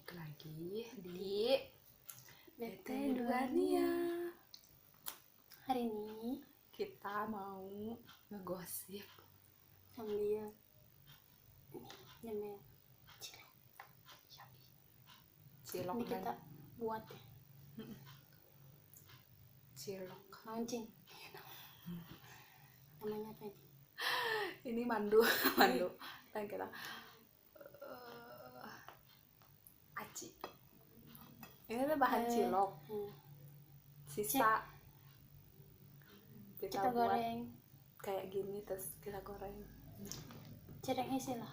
balik lagi di BT Duania. Hari ini Kita mau ngegosip sambil nyemil cilok ini kita dan buat cilok. launching namanya apa ini? Ini mandu dan kita aci. Ini tuh bahan cilok. Sisa Kita buat goreng kayak gini terus kita goreng. cereng isi lah.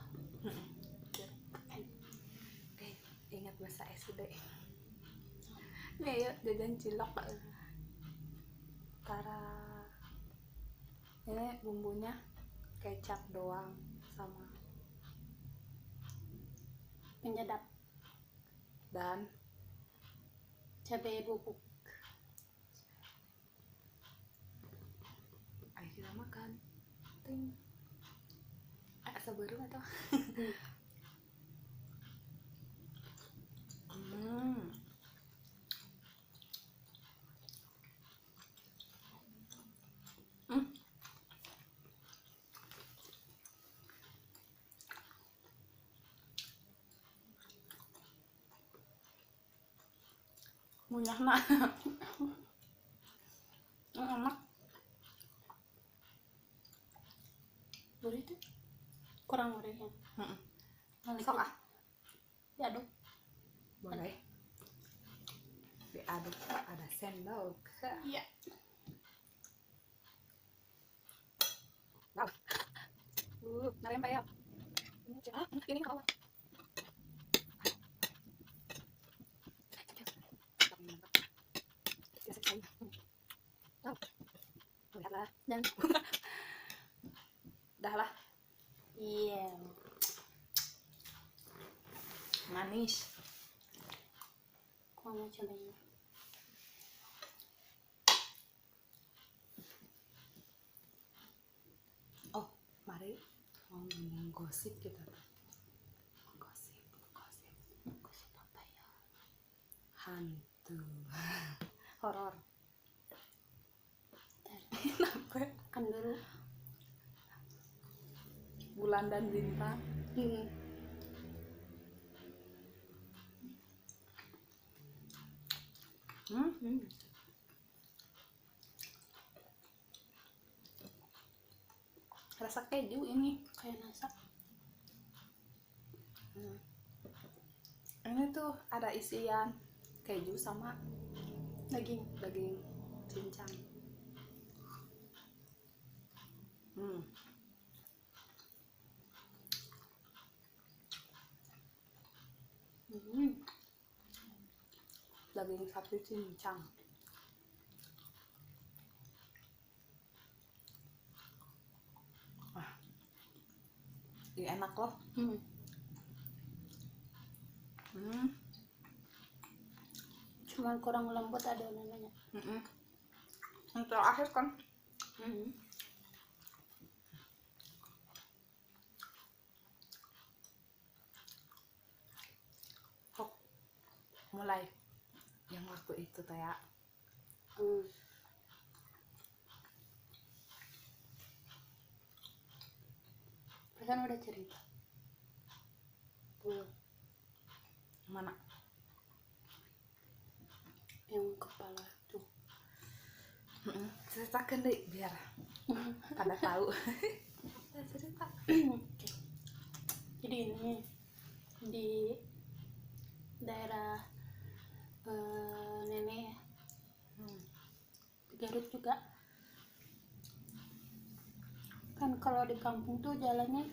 Ingat masa SD. Nih yuk jajan cilok. Ini bumbunya kecap doang sama Penyedap dan cabai bubuk. ayo kita makan. Ting. Sabaru atau munyah nak. Enak. Boleh tuh kurang gorengnya. Sok ah. Diaduk. Boleh. Diaduk ada sendok. Iya. Wow. Narempa ya. Ini apa? Lihatlah. Dan Dah lah. iya, Manis. gua mau cobain. Oh, mari mau ngomong gosip kita. Gosip apa ya? Hantu. Horor. Kenapa? Kan dulu Bulan dan bintang. Rasa keju ini. kayak masak. Ini tuh ada isian keju sama Daging. cincang. Daging sapi cincang. Ini enak loh. Cuman kurang lembut adonannya. Yang terakhir kan kok mulai yang waktu itu teh ya. Kan udah cerita. Belum. Mana? Yang kepala tuh. Ceritakan deh biar pada tahu. Cerita. Oke. Jadi ini di daerah nenek ya. Di Garut juga. Kan kalau di kampung tuh jalannya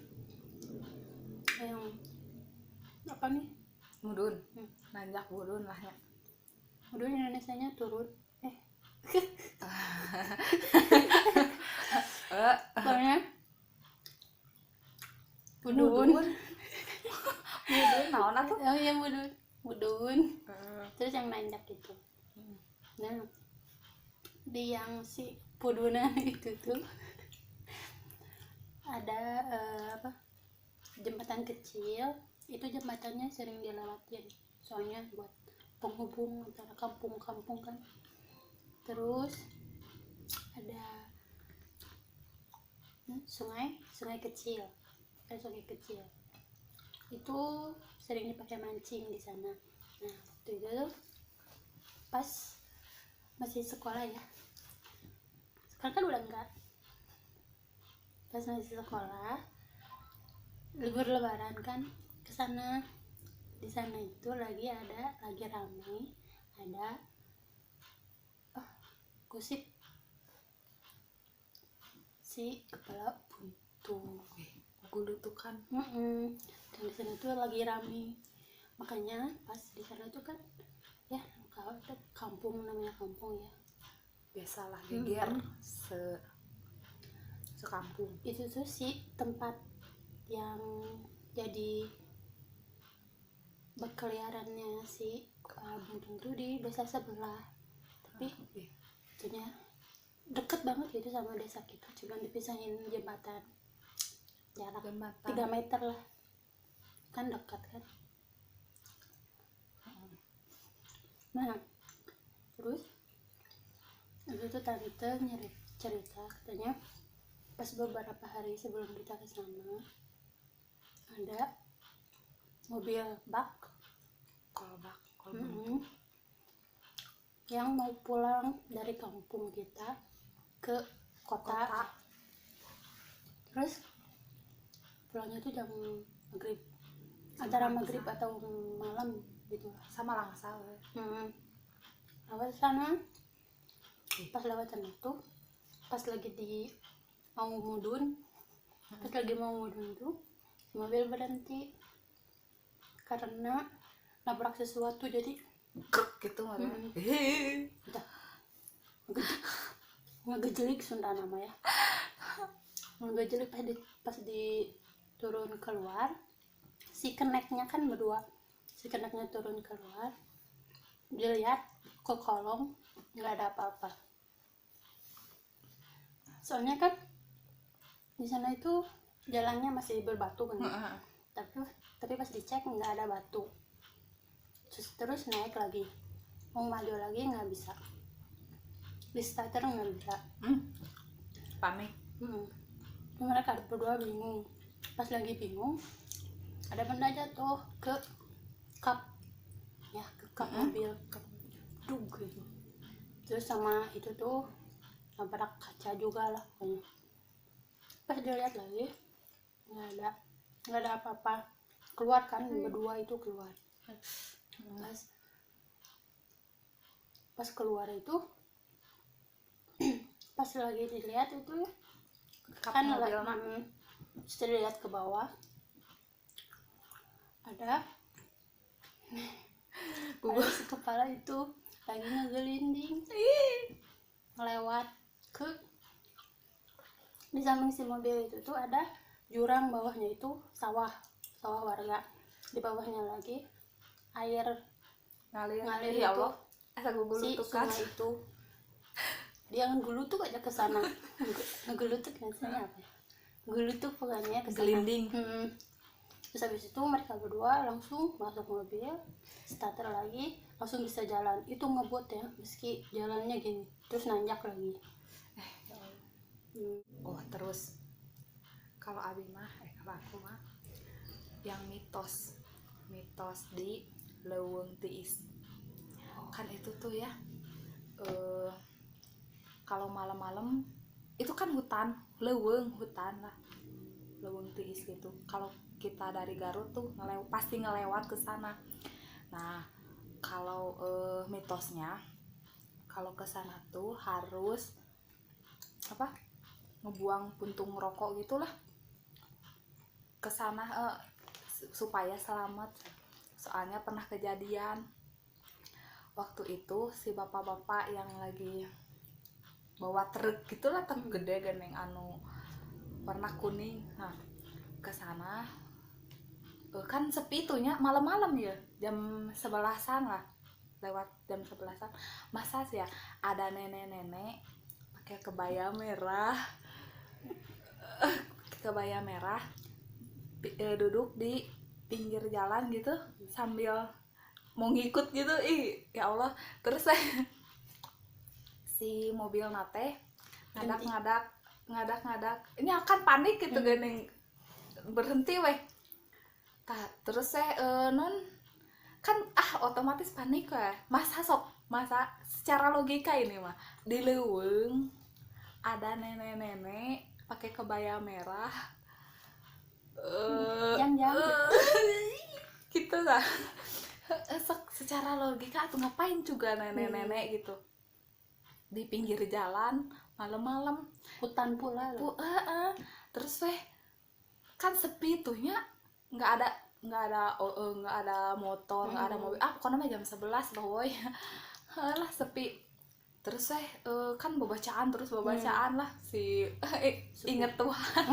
yang apa nih? Mudun. Nanjak mudun lah ya. Udah Indonesianya turun. Soalnya mudun. Mudun naon atuh? Oh iya mudun. Terus yang nanjak itu. Nah, di yang si pudunan itu tuh ada jembatan kecil. Itu jembatannya sering dilewatin soalnya buat penghubung antara kampung-kampung kan. Terus ada sungai kecil, sungai kecil itu sering dipakai mancing di sana. Nah waktu itu tuh pas masih sekolah ya, sekarang kan udah enggak, pas masih sekolah libur lebaran kan ke sana. Di sana itu lagi ramai ada gosip si kepala buntu. Gulutukan. Dan di sana tuh lagi rame, makanya pas di sana tuh kan ya kalau kampung, namanya kampung ya, Biasalah geger sekampung. itu tuh si tempat yang jadi berkeliarannya si kepala buntung tuh di desa sebelah, tapi itunya deket banget gitu sama desa kita, cuman dipisahin jembatan jarak 3 meter lah, kan dekat kan. Nah terus itu tuh tante cerita katanya pas beberapa hari sebelum kita ke sana ada mobil bak yang mau pulang dari kampung kita ke kota. Terus pulangnya tuh jam maghrib, antara maghrib atau malam gitu lah, sama langsal. lewat sana. Pas lewat sana tuh pas lagi mau mudun tuh mobil berhenti karena nabrak sesuatu, jadi gitu ngegejelik Sunda nama ya, ngegejelik pas turun keluar, si keneknya kan berdua, si keneknya turun keluar, dia lihat ke kolong nggak ada apa-apa. Soalnya kan di sana itu jalannya masih berbatu kan, tapi pas dicek nggak ada batu. Terus naik lagi, mau maju lagi nggak bisa, di starter nggak bisa. Panik. Mereka berdua bingung. Pas lagi bingung, ada benda jatuh ke kap mobil, dug gitu. Terus sama itu tuh nabrak kaca juga lah pokoknya. Pas dilihat lagi nggak ada apa-apa, keluar kan berdua itu keluar. Pas keluar itu pas lagi dilihat itu kan setelah dilihat ke bawah ada si kepala itu lagi ngegelinding lewat ke di samping si mobil itu tuh ada jurang, bawahnya itu sawah warga, di bawahnya lagi air ngalir ya itu Allah, si sungai itu. Dia ngegulutuk aja ke sana. Ngegulutuk maksudnya apa ya? Ngegulutuk pokoknya ke sana. Gelinding. Terus habis itu mereka berdua langsung masuk mobil, starter lagi, langsung bisa jalan. Itu ngebut ya, meski jalannya gini, terus nanjak lagi. Terus kalau aku mah yang mitos di Leuweung Tiis. Kan itu tuh ya, kalau malam-malam itu kan hutan lah, Leuweung Tiis gitu. Kalau kita dari Garut tuh pasti ngelewat ke sana. Nah kalau mitosnya kalau ke sana tuh harus ngebuang puntung rokok gitulah ke sana supaya selamat. Soalnya pernah kejadian waktu itu si bapak-bapak yang lagi bawa truk gitulah, truk gede geneng anu warna kuning. Nah ke sana kan sepi tuhnya, malam-malam ya, jam 11-an lah, lewat jam 11-an. Masa sih ya ada nenek-nenek pakai kebaya merah duduk di pinggir jalan gitu sambil mau ngikut gitu, ih ya Allah. Terus saya si mobil nate ngadak ini akan panik gitu geuning berhenti weh. Tah terus saya non kan otomatis panik weh, masa secara logika ini mah di leuweung ada nenek-nenek pakai kebaya merah Jang gitu lah. Secara logika tuh ngapain juga nenek-nenek gitu di pinggir jalan malam-malam, hutan pula loh. terus kan sepi tuhnya, nggak ada motor, nggak ada mobil, pokoknya mah jam 11 boy. Lah sepi. Terus kan babacaan lah si inget Tuhan.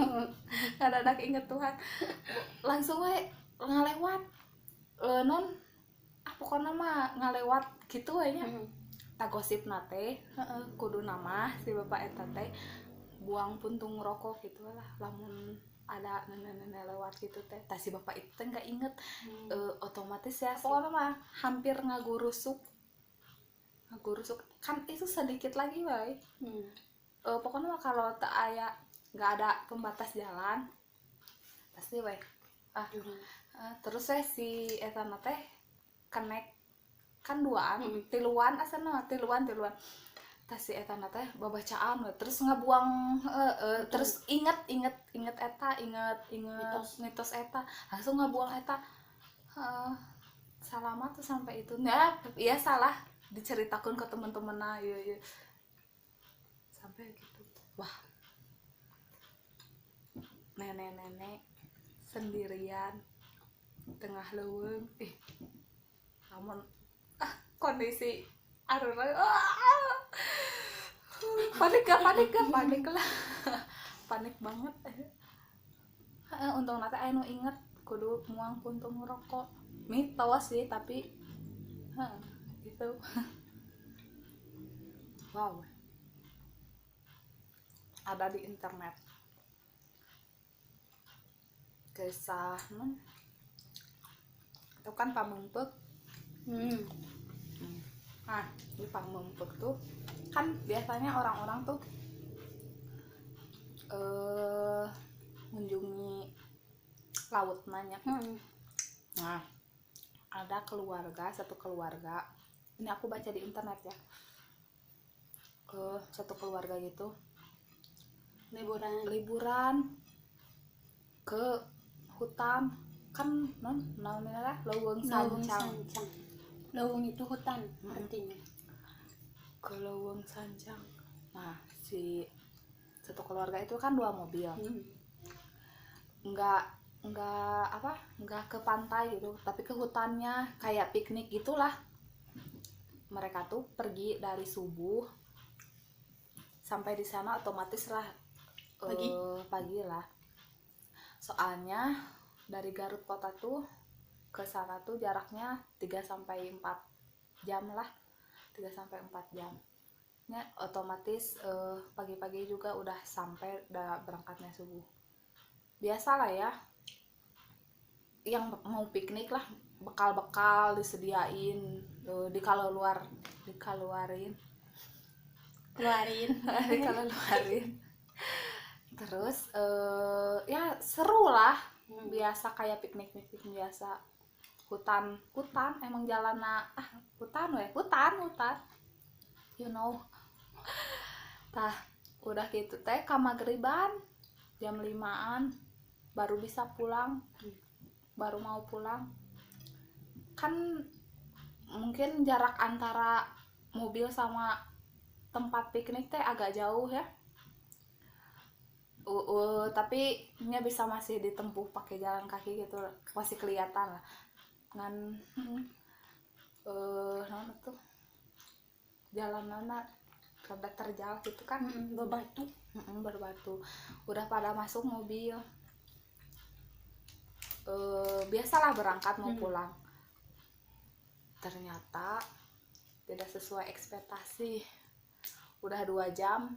Ngadadak inget Tuhan, langsung ngalewat non pokoknya mah ngalewat gitu nya. Gosip nate kudu nama si bapak eta teh buang puntung rokok gitu lah lamun ada nenek-nenek lewat gitu teh. Tah si bapak itu teh nggak inget. Otomatis ya pokoknya mah hampir ngagurusuk kan itu sedikit lagi bae. Pokoknya mah kalau tak aya nggak ada pembatas jalan pasti terus si eta teh connect kan duaan tiluan asana tiluan tah si eta teh babacaan terus ngabuang terus inget eta mitos eta langsung ngabuang eta salamat tuh sampai itu nah iya salah diceritakan ke teman-teman iya sampai gitu. Wah, nenek-nenek sendirian tengah leuweung namun kondisi arurai panik lah. Panik banget. Untung nanti anu inget kudu muang puntung rokok mitos sih tapi gitu. Wow, ada di internet kisah itu kan Pamengpeuk. Di Pamengpeuk tuh kan biasanya orang-orang tuh mengunjungi laut banyak. Nah, ada satu keluarga ini aku baca di internet ya, satu keluarga gitu liburan ke hutan kan namanya leuweung sancang. Leuweung itu hutan artinya. Ke leuweung sancang. Nah, si satu keluarga itu kan 2 mobil. Enggak ke pantai gitu, tapi ke hutannya kayak piknik gitulah. Mereka tuh pergi dari subuh sampai di sana otomatis lah pagi lah. Soalnya dari Garut kota tuh ke sana tuh jaraknya 3-4 jam lah. 3-4 jam. Ya, otomatis pagi-pagi juga udah sampai berangkatnya subuh. Biasalah ya. Yang mau piknik lah, bekal-bekal disediain, dikeluarin. Terus ya seru lah, biasa kayak piknik biasa. Hutan emang jalanna hutan you know. Tah udah gitu teh ka magriban jam 5-an baru mau pulang kan mungkin jarak antara mobil sama tempat piknik teh agak jauh ya. Tapi nya bisa masih ditempuh pakai jalan kaki gitu, masih kelihatan lah ngan tuh jalanana rada terjal gitu kan, berbatu. Udah pada masuk mobil, biasalah berangkat mau pulang. Ternyata tidak sesuai ekspektasi. Udah 2 jam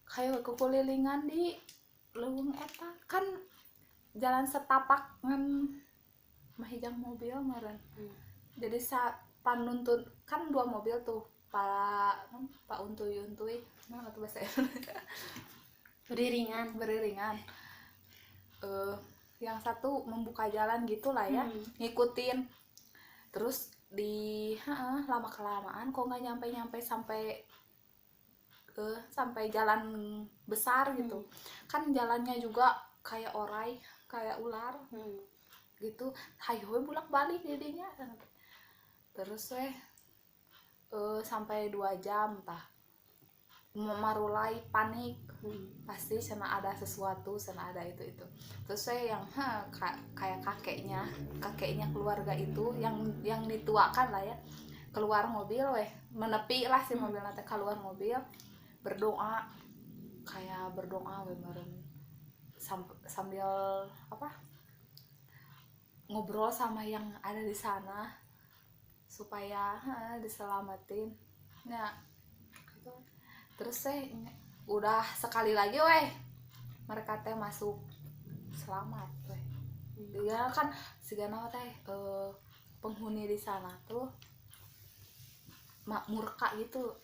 kayak kekulilingan di leuweung eta kan jalan setapak ngan mahijang mobil meureun. jadi saat panuntun kan dua mobil tuh, pak untui nah atau bahasa Indonesia beriringan. beriringan. Yang satu membuka jalan gitulah ya, ngikutin. Terus lama kelamaan kok nggak nyampe sampai jalan besar gitu. Kan jalannya juga kayak orai, kayak ular gitu, hayo bulak balik jadinya. Terus sampai 2 jam tah marulai panik, pasti sana ada sesuatu, sana ada itu. Terus saya yang kayak kakeknya keluarga itu yang dituakan lah ya, keluar mobil menepi lah si mobil nanti keluar mobil, berdoa bareng sambil ngobrol sama yang ada di sana supaya diselamatin ya gitu. Terus udah sekali lagi mereka masuk selamat dia kan sigana penghuni di sana tuh murka gitu,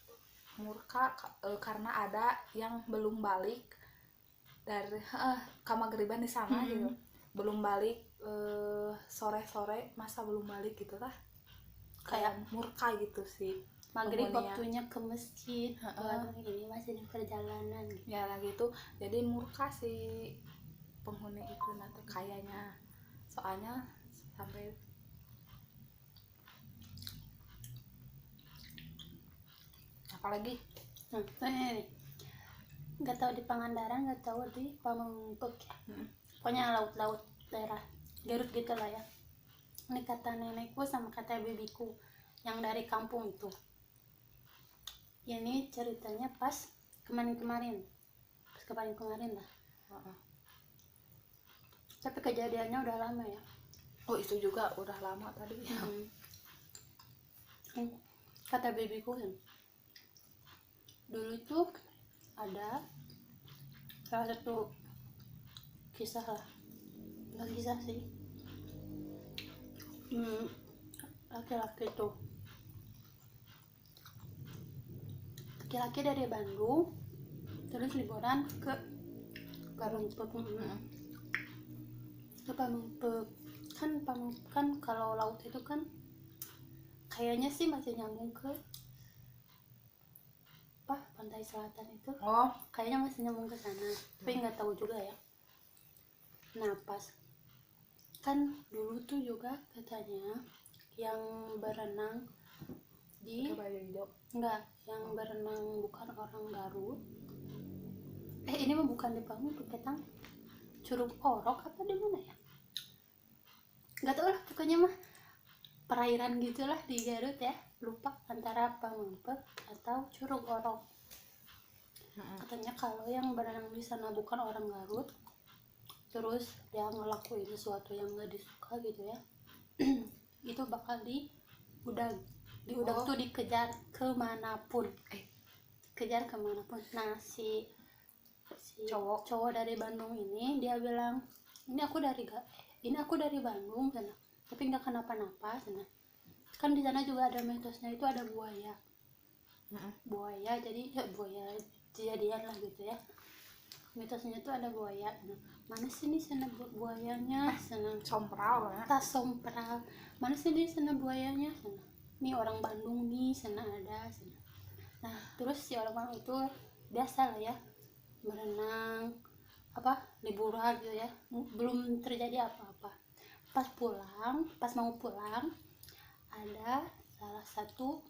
karena ada yang belum balik dari kamagriban di sana gitu, belum balik sore masa belum balik gitu lah, kayak murka gitu sih maghrib waktunya ke masjid, ini masih di perjalanan gitu. Ya gitu, jadi murka si penghuni itu nanti kayaknya, soalnya sampai apalagi ini nggak tahu di Pangandaran, nggak tahu di Pamengpeuk pokoknya laut-laut daerah Garut gitu lah ya. Ini kata nenekku sama kata bibiku yang dari kampung itu. Ini ceritanya pas kemarin lah. Tapi kejadiannya udah lama ya. Oh itu juga udah lama tadi. Kata bibiku kan, dulu itu ada salah satu kisah lah, nggak kisah sih, laki-laki dari Bandung terus liburan ke Pamengpeuk. Ke Pamengpeuk kan kalau laut itu kan kayaknya sih masih nyambung ke pantai selatan itu. Kayaknya masih nyambung ke sana, tapi nggak tahu juga ya. Nah pas kan dulu tuh juga katanya yang berenang yang berenang bukan orang Garut, ini mah bukan di Pamengpeuk, ketang Curug Orok apa di mana ya, nggak tahu lah, pokoknya mah perairan gitulah di Garut ya, lupa antara Pamengpeuk atau Curug Orok. Katanya kalau yang berenang di sana bukan orang Garut, terus dia ngelakuin sesuatu yang nggak disuka gitu ya, itu bakal diudag tuh, dikejar kemanapun. Nah si cowok dari Bandung ini dia bilang, ini aku dari Bandung sana, tapi nggak kenapa-napa sana. Kan di sana juga ada mitosnya itu ada buaya. Jadi buaya kejadian lah gitu ya. Mitosnya itu ada buaya. Nah, mana sih nih sana buayanya? Sana sompral. Mana sih di sana buayanya? Sana. Nih orang Bandung nih sana ada sana. Nah, terus si orang Bandung itu biasa lah ya berenang liburan gitu ya. Belum terjadi apa-apa. Pas mau pulang ada salah satu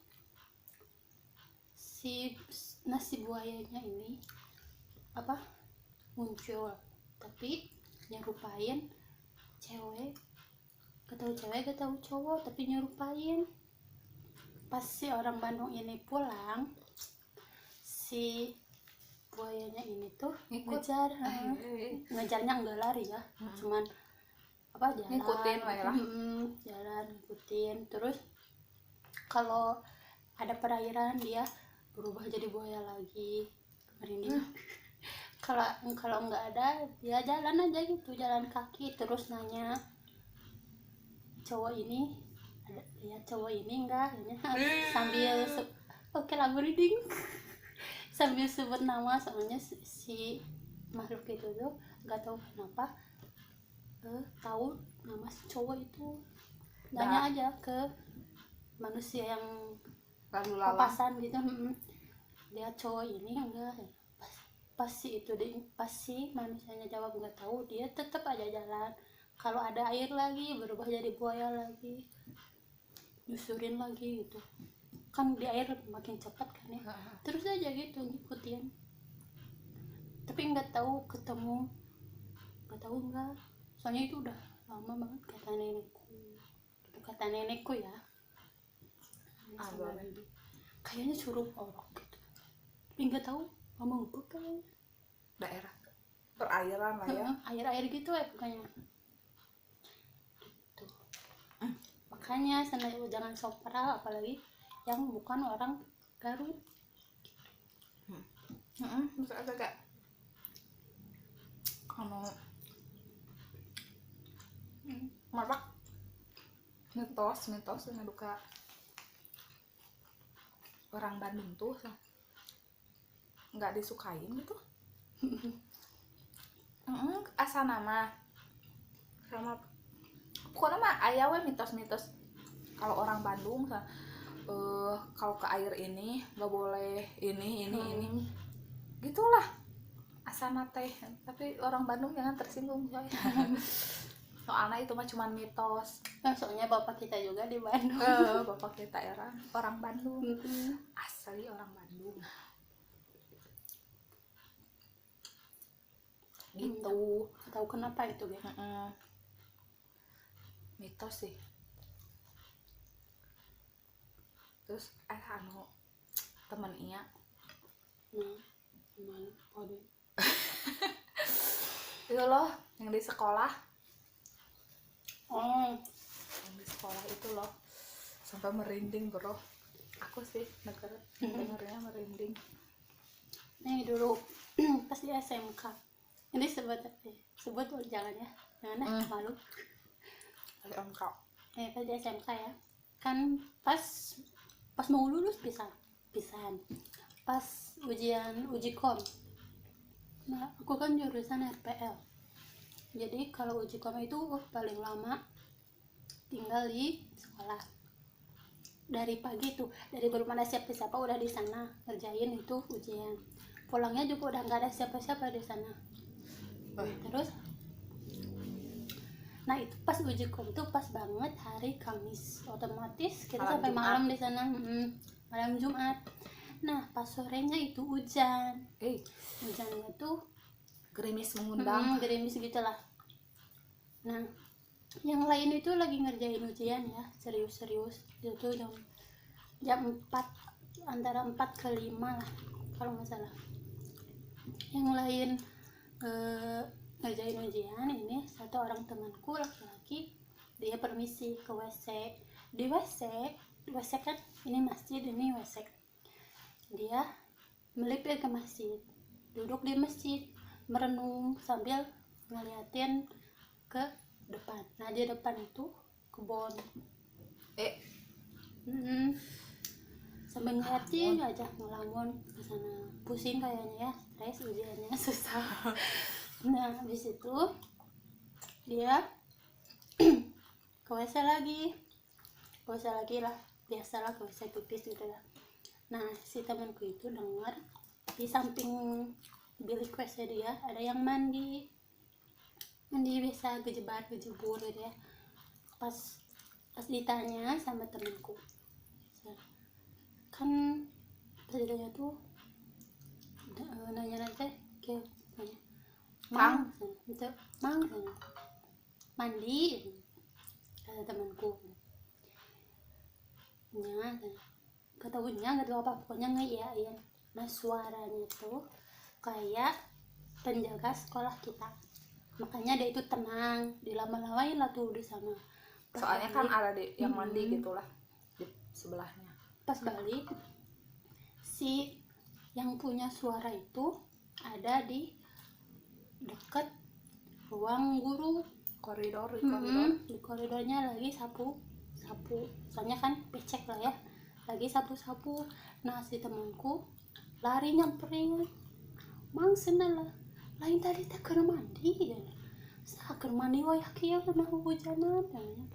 si buayanya ini muncul, tapi nyerupain cewek, gak tahu cowok, tapi nyerupain. Pas si orang Bandung ini pulang, si buayanya ini tuh ngejarnya enggak lari ya, cuman jalan ngikutin jalan ngikutin. Terus kalau ada perairan dia berubah jadi buaya lagi, merinding. Kalau nggak ada dia jalan aja gitu, jalan kaki. Terus nanya cowok ini, lihat cowok ini enggak sambil oke lah breeding sambil sebut nama, soalnya si makhluk itu tuh nggak tahu kenapa tahu nama si cowok itu, nanya aja ke manusia yang lalu lalang. papasan gitu. Lihat cowok ini enggak, pas si itu pas si manusianya jawab nggak tahu, dia tetap aja jalan. Kalau ada air lagi berubah jadi buaya lagi, nyusurin lagi gitu kan, di air makin cepat kan ya, terus aja gitu ngikutin, tapi nggak tahu ketemu, nggak tahu enggak, soalnya itu udah lama banget kata nenekku, itu kata nenekku ya. Kayaknya suruh orang gitu, tapi nggak tahu ngomong apa kayaknya Daerah perairan lah ya. air-air gitu ya pokoknya gitu. Makanya jangan sok peral, apalagi yang bukan orang Garut. Terus ada kayak marak mitos yang duka orang Bandung tuh nggak disukain gitu. Asa nama sama pokoknya mah aya we mitos-mitos kalau orang Bandung kalau ke air ini nggak boleh ini gitulah asana teh, tapi orang Bandung jangan tersinggung coy. Soalnya itu mah cuma mitos. Nah, soalnya bapak kita juga di Bandung. Bapak kita orang Bandung, asli orang Bandung gitu. Tahu kenapa itu ya? Mitos sih. Terus temen iya Teman waduh itu loh yang di sekolah, yang di sekolah itu loh sampai merinding bro. Aku sih dengernya merinding. nih dulu pas di SMK ini sebut jangan ya, jangan malu. SMK Pas di SMK ya kan, pas mau lulus pisan pas uji kom. Nah aku kan jurusan RPL, jadi kalau uji kom itu paling lama tinggal di sekolah dari pagi tuh, dari belum ada siapa-siapa udah di sana ngerjain itu ujian, pulangnya juga udah nggak ada siapa-siapa di sana. Terus nah itu pas uji kom tuh pas banget hari Kamis, otomatis kita malam sampai Jumat. malam di sana, malam Jumat. Nah pas sorenya itu hujan, hujannya tuh gerimis mengundang. gerimis gitulah. Nah yang lain itu lagi ngerjain ujian ya, serius-serius itu jam 4, antara 4 ke 5 lah kalau nggak salah. Yang lain ngerjain ujian, ini satu orang temanku laki-laki, dia permisi ke WC. Di WC kan ini masjid, ini WC, dia melipir ke masjid, duduk di masjid merenung sambil ngeliatin ke depan. Nah di depan itu kebun, sambil ngeliatin aja, ngelamun ke sana, pusing kayaknya ya, stres ujiannya susah. Nah habis itu dia ke WC lagi lah, biasalah ke WC pipis gitu ya. Nah si temanku itu dengar di samping bilik WC dia ada yang mandi biasa gejebur gitu ya. Pas ditanya sama temanku kan, pas ditanya tuh nanya kayak mang mandi, kata temanku. Gak tahu apa, pokoknya ngeiyain. Nah suaranya tuh kayak penjaga sekolah kita, makanya dia itu tenang, dilama-lamain lah tuh di sana. Soalnya kan ada yang mandi gitulah di sebelahnya. Pas balik si yang punya suara itu ada di dekat ruang guru, Koridor di koridornya lagi sapu sapu-sapu, soalnya kan becek lah ya, lagi sapu-sapu. Nah si temanku lari nyamperin, mang senang lah, lain tadi teh keur mandi ya, keur mandi wae kieu nah hujanan katanya.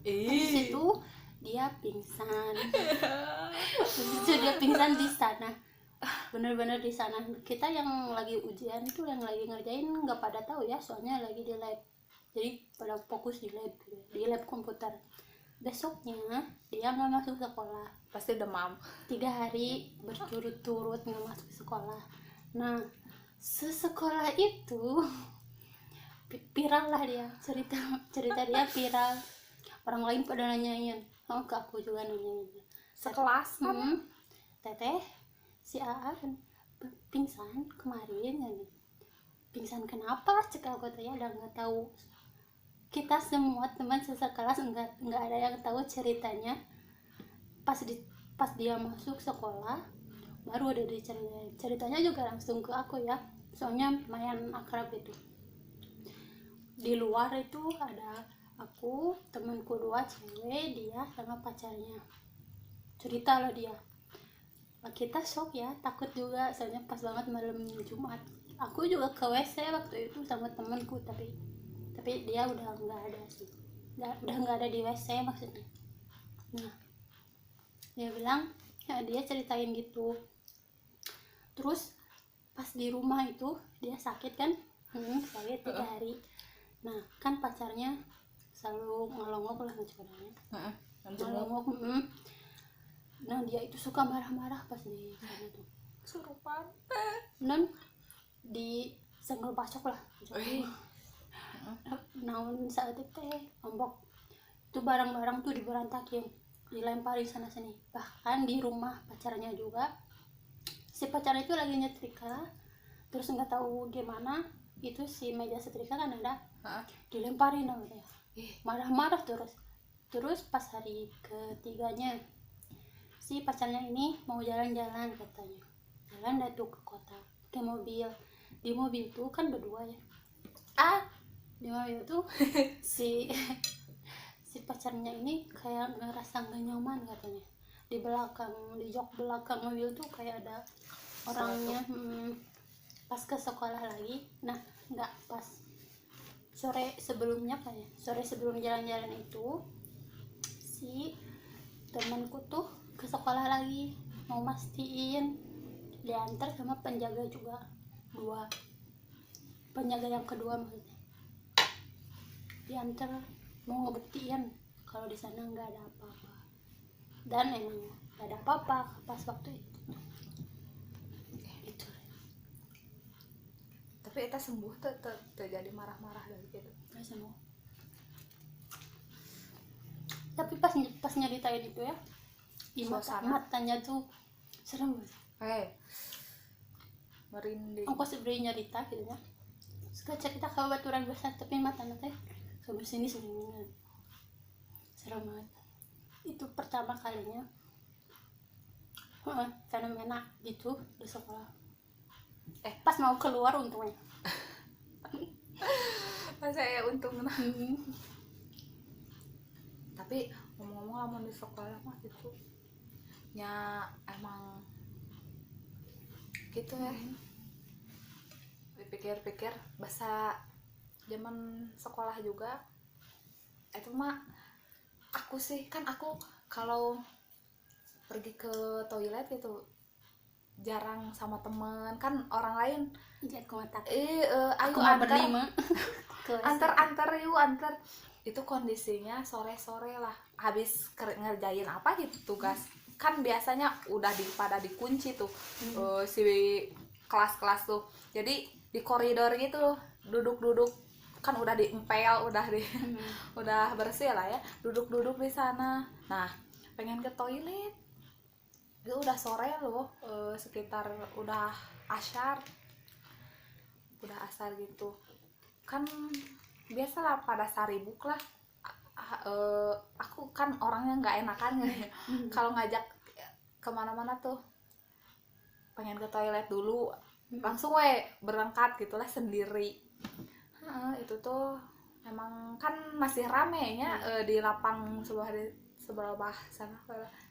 Habis itu dia pingsan. Habis itu dia pingsan di sana, bener-bener di sana. Kita yang lagi ujian tuh, yang lagi ngerjain nggak pada tahu ya, soalnya lagi di lab, jadi pada fokus di lab gitu, di lab komputer. Besoknya dia nggak masuk sekolah, Pasti demam. 3 hari berturut-turut nggak masuk sekolah. Nah sesekolah itu viral lah dia, cerita dia viral. Orang lain pada nanyain, oh ke aku juga nanyain, Sekelas kan? teteh si Aa kan pingsan kemarin kan. Pingsan kenapa, cek aku tanya, udah nggak tahu. Kita semua teman sekelas nggak ada yang tahu ceritanya. Pas dia masuk sekolah baru ada diceritain. Ceritanya juga langsung ke aku ya, soalnya lumayan akrab itu. Di luar itu ada aku, temanku 2 cewek, dia sama pacarnya. Cerita lah dia. Kita shock ya, takut juga, soalnya pas banget malam Jumat. Aku juga ke WC waktu itu sama temanku, tapi dia udah nggak ada sih, udah nggak ada di WC maksudnya. Nah dia bilang ya, dia ceritain gitu. Terus pas di rumah itu dia sakit kan, sakit 3 hari. Nah kan pacarnya selalu ngelongok lah macamnya, ngelongok. Nah dia itu suka marah-marah pas di sana tuh, Surupan. dan di senggol bacok lah. Naon saat itu teh ombok tuh, barang-barang tuh diberantakin, dilemparin sana sini. Bahkan di rumah pacarnya juga, si pacarnya itu lagi nyetrika, terus nggak tahu gimana itu si meja setrika kan ada, dilemparin namanya. Marah-marah terus pas hari ketiganya si pacarnya ini mau jalan-jalan katanya, jalan tuh ke kota, ke mobil. Di mobil tuh kan berdua ya, di mobil tuh si pacarnya ini kayak ngerasa gak nyaman katanya. Di belakang, di jok belakang mobil tuh kayak ada orangnya. Pas ke sekolah lagi, nah nggak pas sore sebelumnya, kayak sore sebelum jalan-jalan itu, si temanku tuh ke sekolah lagi, mau mastiin diantar sama penjaga juga, 2 penjaga yang kedua maksudnya, diantar mau ngebuktiin kalau di sana nggak ada apa-apa. Dan emang nggak ada apa-apa pas waktu itu. Itu Tapi kita sembuh tuh jadi marah-marah dari gitu. nggak semua. Tapi pas nyeritain itu ya, matanya tuh serem banget. Merinding. Aku sebenarnya nyerita gitu ya, suka cerita ke baturan besar, tapi matanya teh sampai sini sebenarnya serem banget. Itu pertama kalinya fenomena gitu di sekolah. Pas mau keluar untungnya. Saya untung. Tapi ngomong-ngomong lamun di sekolah mah gitu nya emang gitu ya. Dipikir-pikir bahasa zaman sekolah juga itu mah, aku sih kan, aku kalau pergi ke toilet gitu jarang sama temen kan, orang lain Lihat komentar. ayo antar itu kondisinya sore-sore lah, habis ngerjain apa gitu tugas kan, biasanya udah pada dikunci tuh si kelas-kelas tuh, jadi di koridor gitu duduk kan, udah diempel, udah bersih lah ya, duduk di sana. Nah pengen ke toilet itu udah sore loh, sekitar udah asar gitu kan, biasalah pada saribuk lah. Aku kan orangnya nggak enakan ya kalau ngajak kemana-mana tuh, pengen ke toilet dulu langsung berangkat gitulah sendiri. Itu tuh emang kan masih rame ya, di lapang sebelah sana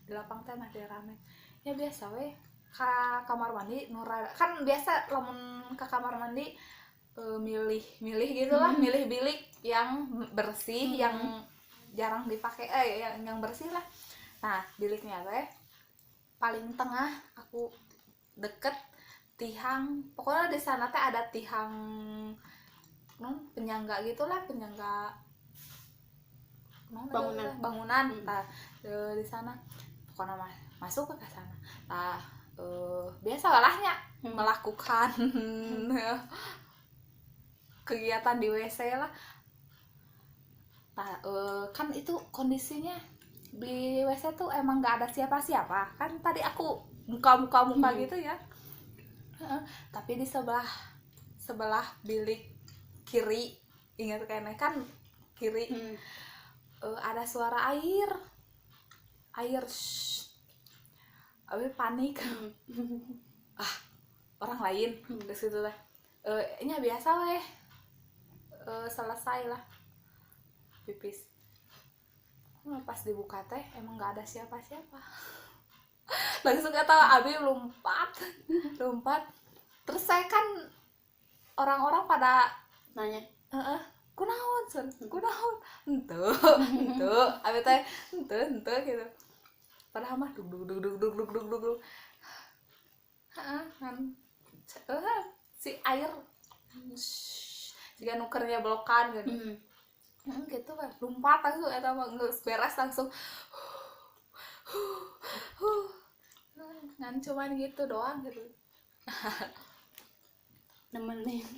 di lapang teh masih rame ya biasa weh ka kamar mandi nurada kan biasa lamun ke kamar mandi milih gitulah milih bilik yang bersih yang jarang dipakai yang bersih lah. Nah biliknya teh paling tengah aku deket tihang pokoknya di sana teh ada tihang penyangga gitulah penyangga bangunan. Nah, di sana pokoknya masuk ke sana. Nah, biasa lahnya melakukan kegiatan di WC lah. Nah, kan itu kondisinya di WC tuh emang nggak ada siapa-siapa. Kan tadi aku muka gitu ya. Tapi di sebelah bilik kiri, ingat kayaknya kan kiri. Ada suara air abi panik orang lain di situ lah ini biasa weh selesai lah pipis pas dibuka teh emang nggak ada siapa-siapa langsung kata abi lompat terus saya kan orang-orang pada nanya kunaon ente abi teh ente gitu padahal mah dug kan si air jika nukernya blokan gitu gitu kan lompat langsung eta mah geus beres langsung ngan cuman gitu doang gitu nemenin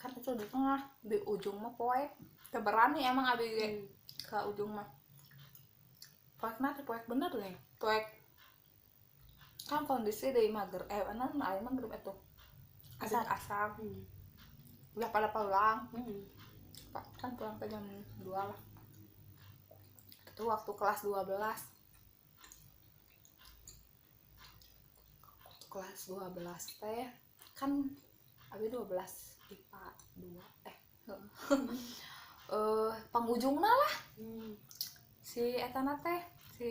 kan itu di tengah di ujung mah poek keberani emang abi ke ujung mah poek nanti poek bener nih poek kan kondisi dari mager anak maghrib itu asar udah pada pulang kan pulang ke jam 2 lah itu waktu kelas 12 teh kan abi 12 IPA 2 penghujungna lah si etana teh si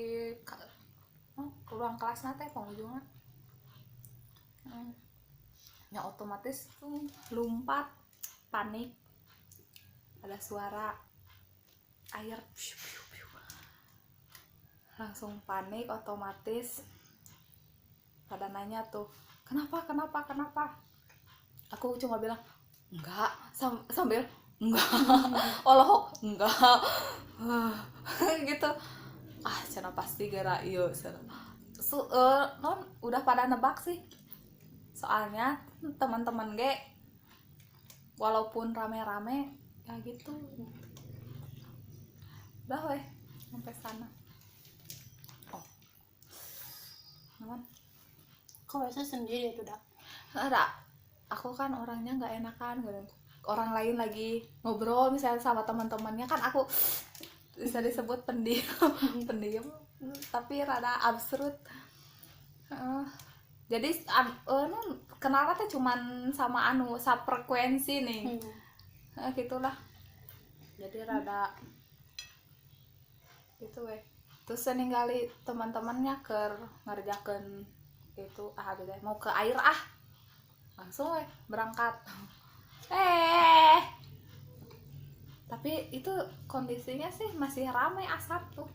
ruang kelasna teh penghujungna ya otomatis tuh lompat panik ada suara air langsung panik otomatis pada nanya tuh kenapa aku cuma bilang enggak sambil enggak oloh enggak gitu cenah pasti gara ieu non udah pada nebak sih soalnya teman-teman ge walaupun rame-rame ya gitu udah weh sampai sana namun kok biasa sendiri itu dak ada aku kan orangnya nggak enakan gitu orang lain lagi ngobrol misalnya sama teman-temannya kan aku bisa disebut pendiam tapi rada absurd jadi kenalnya tuh cuman sama frekuensi nih gitulah jadi rada gitu weh terus ninggali teman-temannya ngerjakan itu gitu mau ke air langsung weh berangkat tapi itu kondisinya sih masih ramai asap tuh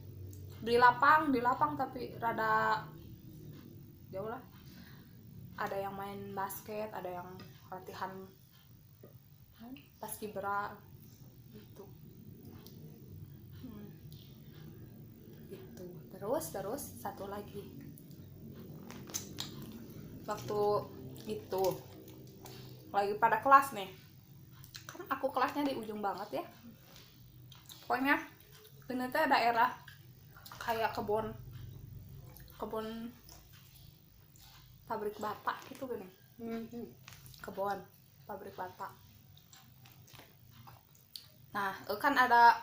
di lapang tapi rada jauh lah ada yang main basket ada yang latihan paskibra gitu gitu terus satu lagi waktu itu lagi pada kelas nih kan aku kelasnya di ujung banget ya pokoknya ini tuh daerah kayak kebun pabrik bata gitu gini kebun pabrik bata nah kan ada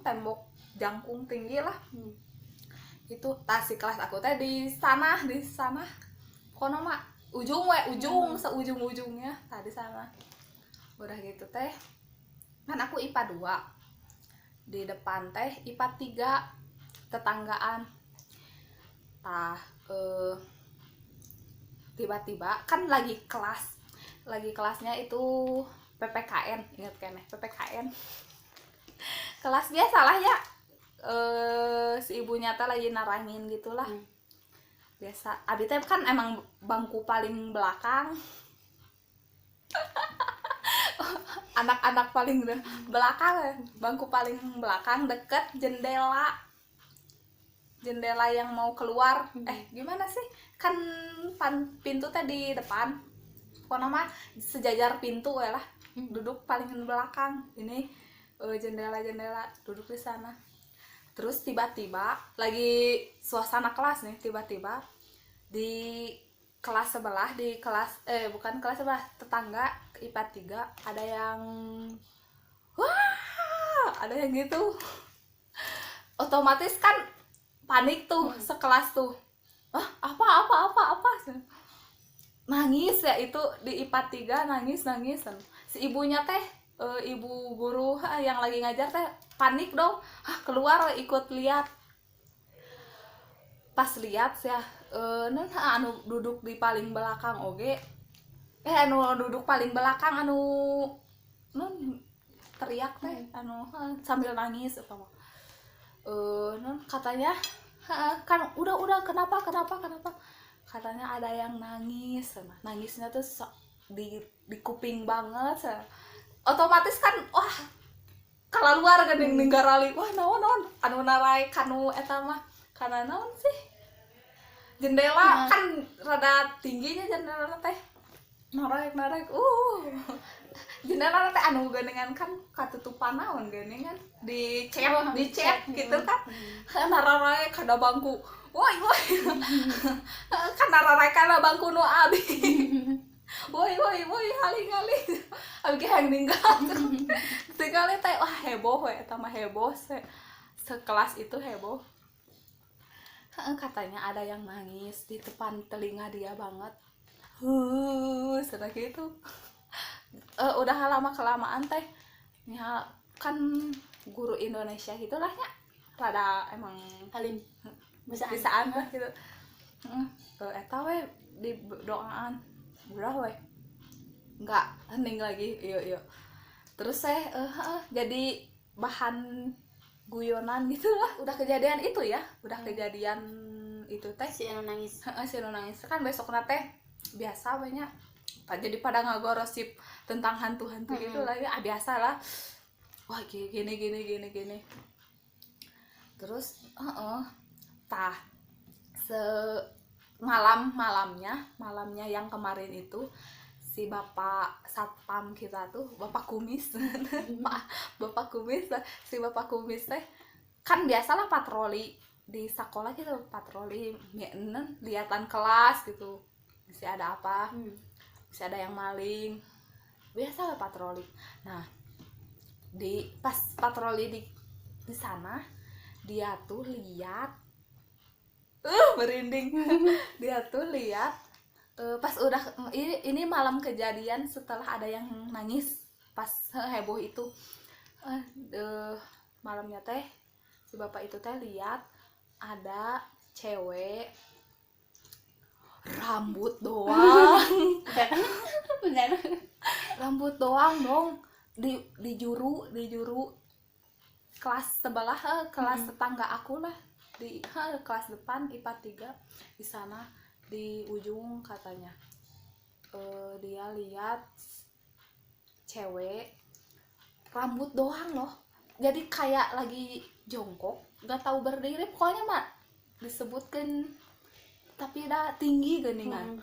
tembok jangkung tinggi lah itu si kelas aku teh di sana pokoknya mah seujung-ujungnya tadi sana udah gitu teh kan aku IPA 2 di depan teh IPA 3 tetanggaan. Tah tiba-tiba kan lagi kelasnya itu PPKN, ingat kan ya PPKN. Kelas biasalah ya, si ibunya teh lagi narangin gitulah. Biasa abi teh kan emang bangku paling belakang. Anak-anak paling belakang, bangku paling belakang deket jendela yang mau keluar. Gimana sih, kan pintu teh di depan, pokoknya mah sejajar pintu ya lah, duduk paling belakang. Ini jendela duduk di sana. Terus tiba-tiba lagi suasana kelas nih, tiba-tiba di kelas sebelah, bukan kelas sebelah, tetangga IPA 3 ada yang wah, ada yang gitu. Otomatis kan panik tuh sekelas tuh. Apa nangis ya, itu di IPA 3 nangis. Si ibunya teh ibu guru yang lagi ngajar teh panik dong, keluar ikut lihat. Pas lihat ya anu duduk di paling belakang oge, anu duduk paling belakang anu teriak teh anu sambil nangis apa mah katanya kan udah kenapa katanya ada yang nangis. Nangisnya tuh di kuping banget. Otomatis kan wah kalau luar geuning ninggarali, wah naon anu narai kanu eta mah kana naon sih, jendela kan rada tingginya jendela teh narek jendela teh anu geuningan kan katutupan naon geuningan dicet gitu kan, narare kada bangku woi kan narare kana bangku nu abi woi haling abi ge hayang ninggal tinggal teh wah heboh we eta mah heboh, sekelas itu heboh. Katanya ada yang nangis di depan telinga dia banget. Sudah gitu. Udah lama kelamaan teh ya kan guru Indonesia gitulah ya, rada emang Halim bisaan lah gitu. Eta we di doaan udah we enggak hening lagi iya. Terus saya jadi bahan guyonan gitu lah, udah kejadian itu teh si anu nangis. Si anu nangis kan besok teh biasa banyak jadi pada ngagorosip tentang hantu-hantu gitu lah ya, biasa lah, wah gini. Terus tah malamnya yang kemarin itu si bapak satpam kita tuh, bapak kumis bapak kumis teh kan biasalah patroli di sekolah gitu, patroli lihatan kelas gitu, masih ada apa, masih ada yang maling, biasalah patroli. Nah pas patroli di sana dia tuh lihat merinding dia tuh lihat pas udah ini malam kejadian setelah ada yang nangis pas heboh itu, malamnya teh si bapak itu teh lihat ada cewek rambut doang bener rambut doang dong di juru kelas sebelah, kelas tetangga aku lah, di kelas depan IPA 3 di sana di ujung katanya. Dia lihat cewek rambut doang loh, jadi kayak lagi jongkok nggak tahu berdiri, pokoknya mah disebutkan tapi dah tinggi geningan,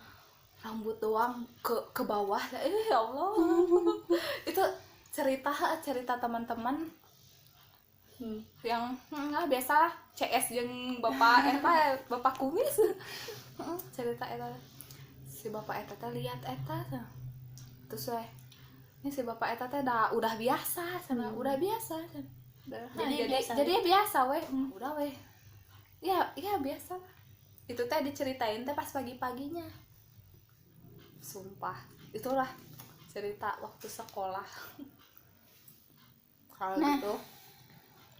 rambut doang ke bawah. Ya Allah itu cerita teman-teman yang biasalah CS jeung bapak bapak kumis cerita eta si bapak eta teh lihat eta terus ini si bapak eta teh udah biasa sana, udah biasa sana. Jadi biasa weh, udah weh ya biasa itu teh diceritain teh pas pagi-paginya, sumpah itulah cerita waktu sekolah. Kalau gitu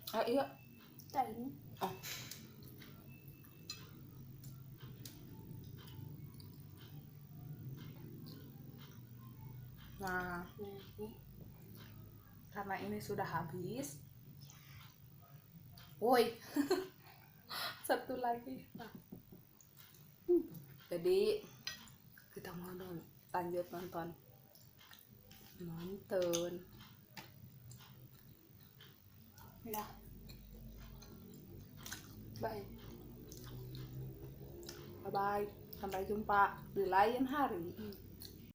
Ah iya. Tak ini. Oh. Nah, Nah, ini. karena ini sudah habis. Woi. Satu lagi. Nah. Jadi kita mau lanjut nonton. Udah. Bye. Bye bye. Sampai jumpa di lain hari.